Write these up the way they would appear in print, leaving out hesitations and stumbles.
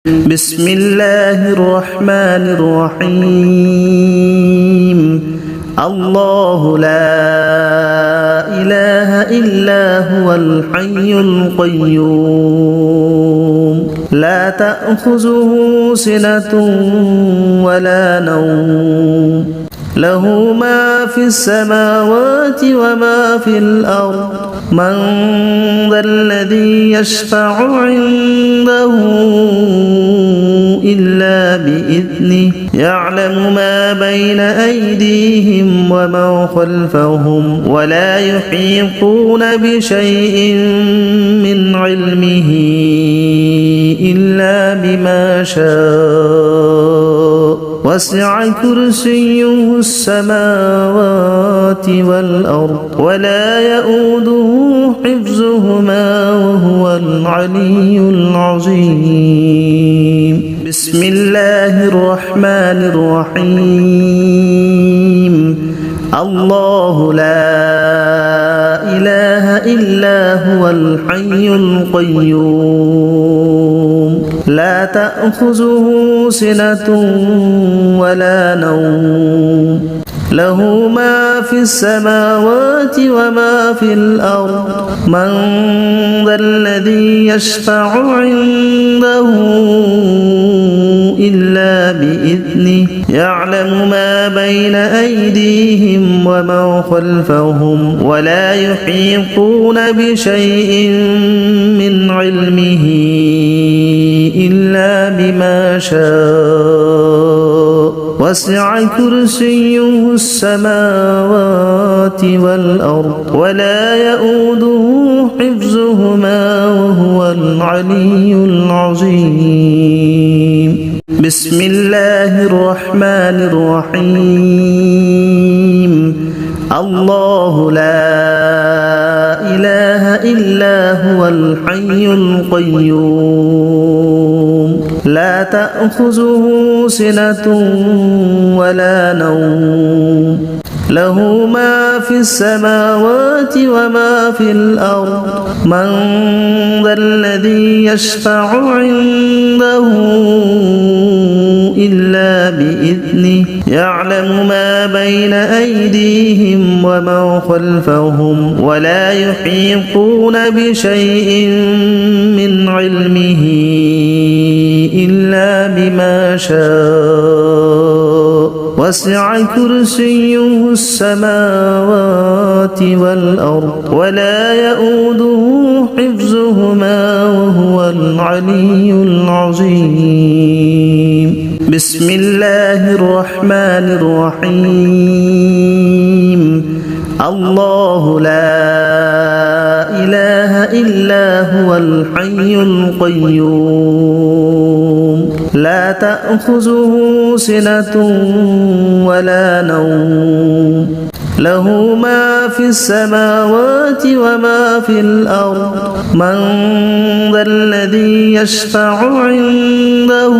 بسم الله الرحمن الرحيم الله لا إله إلا هو الحي القيوم لا تأخذه سنة ولا نوم له ما في السماوات وما في الأرض من ذا الذي يشفع عنده إلا بإذنه يعلم ما بين أيديهم وما خلفهم ولا يحيطون بشيء من علمه إلا بما شاء وسع كرسيه السماوات والأرض ولا يؤوده حفظهما وهو العلي العظيم بسم الله الرحمن الرحيم الله لا إله إلا هو الحي القيوم لا تأخذه سنة ولا نوم له ما في السماوات وما في الأرض من ذا الذي يشفع عنده إلا بإذنه يعلم ما بين أيديهم وما خلفهم ولا يحيطون بشيء من علمه إلا بما شاء وسع كرسيه السماوات والأرض ولا يؤوده حفظهما وهو العلي العظيم بسم الله الرحمن الرحيم الله لا إله إلا هو الحي القيوم لا تأخذه سنة ولا نوم له ما في السماوات وما في الأرض من ذا الذي يشفع عنده إلا بإذنه يعلم ما بين أيديهم وما خلفهم ولا يحيطون بشيء من علمه إلا بما شاء وسع كرسيه السماوات والأرض ولا يؤوده حفظهما وهو العلي العظيم بسم الله الرحمن الرحيم الله لا إله إلا هو الحي القيوم لا تأخذه سنة ولا نوم له ما في السماوات وما في الأرض من ذا الذي يشفع عنده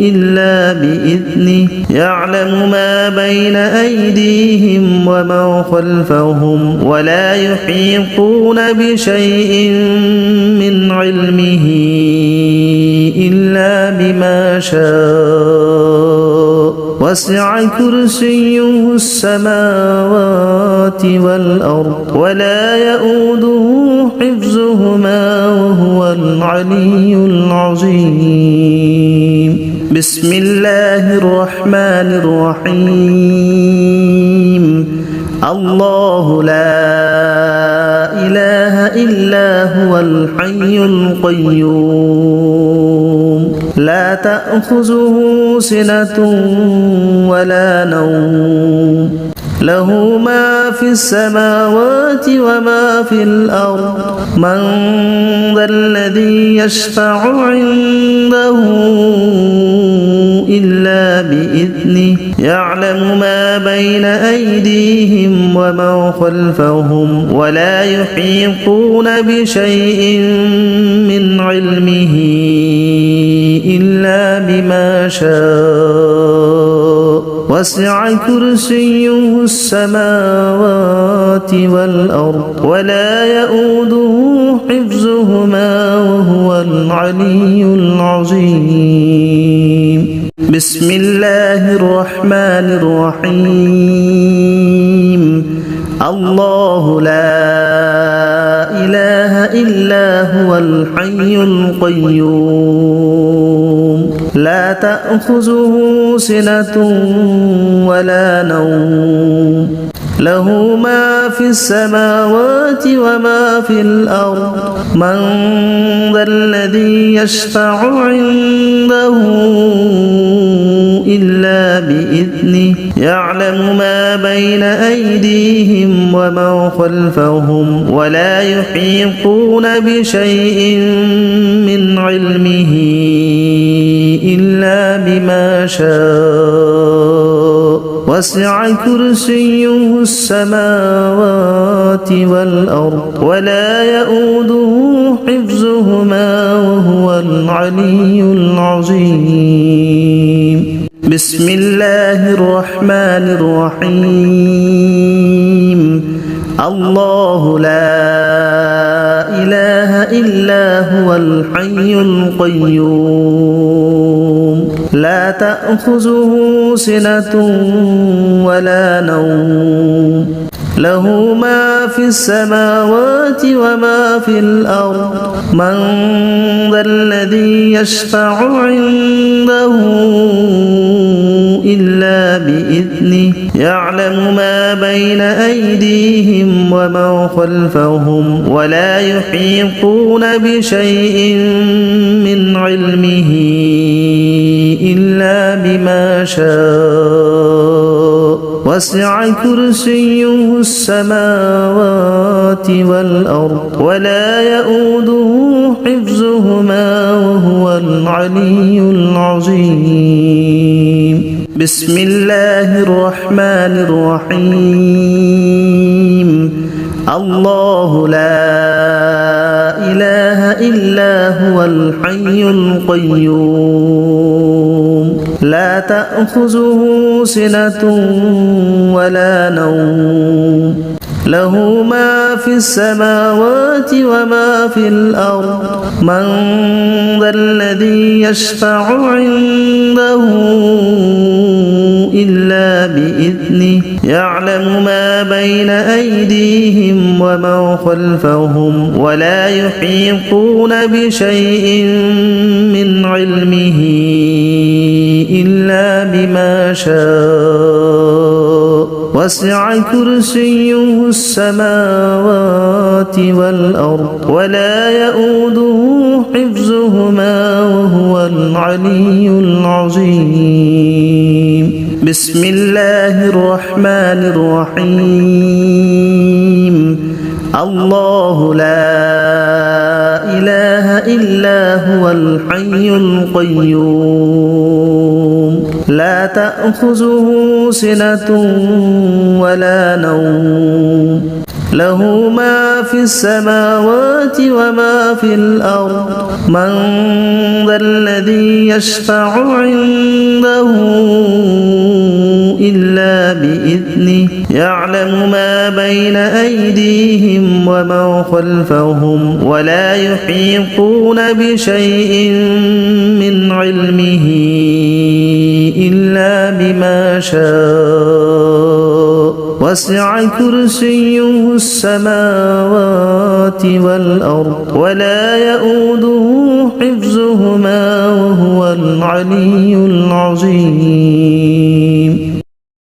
إلا بإذنه يعلم ما بين أيديهم وما خلفهم ولا يحيطون بشيء من علمه إلا بما شاء وسع كرسيه السماوات والأرض ولا يؤوده حفظهما وهو العلي العظيم بسم الله الرحمن الرحيم الله لا إله إلا هو الحي القيوم لا تأخذه سنة ولا نوم له ما في السماوات وما في الأرض من ذا الذي يشفع عنده إلا بإذنه يعلم ما بين أيديهم وما خلفهم ولا يحيطون بشيء من علمه إلا بما شاء وسع كرسيه السماوات والأرض ولا يؤوده حفظهما وهو العلي العظيم بسم الله الرحمن الرحيم الله لا إله إلا هو الحي القيوم لا تأخذه سنة ولا نوم له ما في السماوات وما في الأرض من ذا الذي يشفع عنده إلا بإذنه يعلم ما بين أيديهم وما خلفهم ولا يحيطون بشيء من علمه إلا بما شاء وسع كرسيه السماوات والأرض ولا يؤوده حفظهما وهو العلي العظيم بسم الله الرحمن الرحيم الله لا إله إلا هو الحي القيوم لا تأخذه سنة ولا نوم له ما في السماوات وما في الأرض من ذا الذي يشفع عنده إلا بإذنه يعلم ما بين أيديهم وما خلفهم ولا يحيطون بشيء من علمه إلا بما شاء وسع كرسيه السماوات والأرض ولا يؤوده حفظهما وهو العلي العظيم بسم الله الرحمن الرحيم الله لا إله إلا هو الحي القيوم لا تأخذه سنة ولا نوم له ما في السماوات وما في الأرض من ذا الذي يشفع عنده إلا بإذنه يعلم ما بين أيديهم وما خلفهم ولا يحيطون بشيء من علمه إلا بما شاء وسع كرسيه السماوات والأرض ولا يؤوده حفظهما وهو العلي العظيم بسم الله الرحمن الرحيم الله لا إله إلا هو الحي القيوم لا تأخذه سنة ولا نوم له ما في السماوات وما في الأرض من ذا الذي يشفع عنده إلا بإذنه يعلم ما بين أيديهم وما خلفهم ولا يحيطون بشيء من علمه إلا بما شاء وسع كرسيه السماوات والأرض ولا يؤوده حفظهما وهو العلي العظيم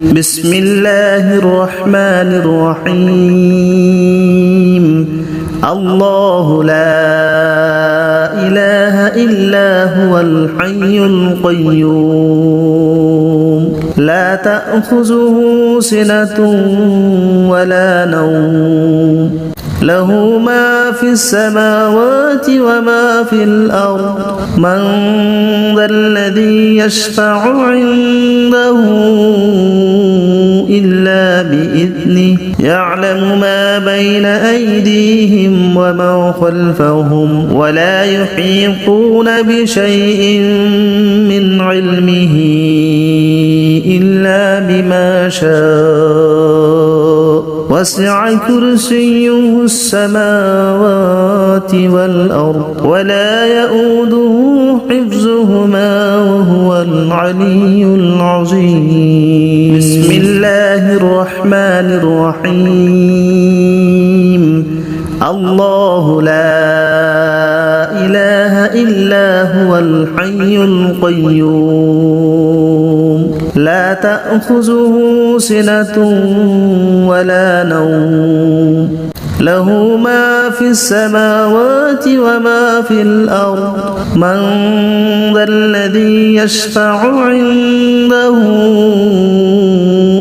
بسم الله الرحمن الرحيم الله لا إله إلا هو الحي القيوم لا تأخذه سنة ولا نوم له ما في السماوات وما في الأرض من ذا الذي يشفع عنده إلا بإذنه يعلم ما بين أيديهم وما خلفهم ولا يحيطون بشيء من علمه إلا بما شاء وسع كرسيه السماوات والأرض ولا يؤوده حفظهما وهو العلي العظيم. بسم الله الرحمن الرحيم. الله لا إله إلا هو الحي القيوم لا تأخذه سنة ولا نوم له ما في السماوات وما في الأرض من ذا الذي يشفع عنده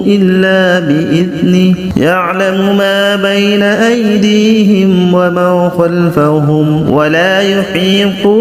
إلا بإذنه يعلم ما بين أيديهم وما خلفهم ولا يحيطون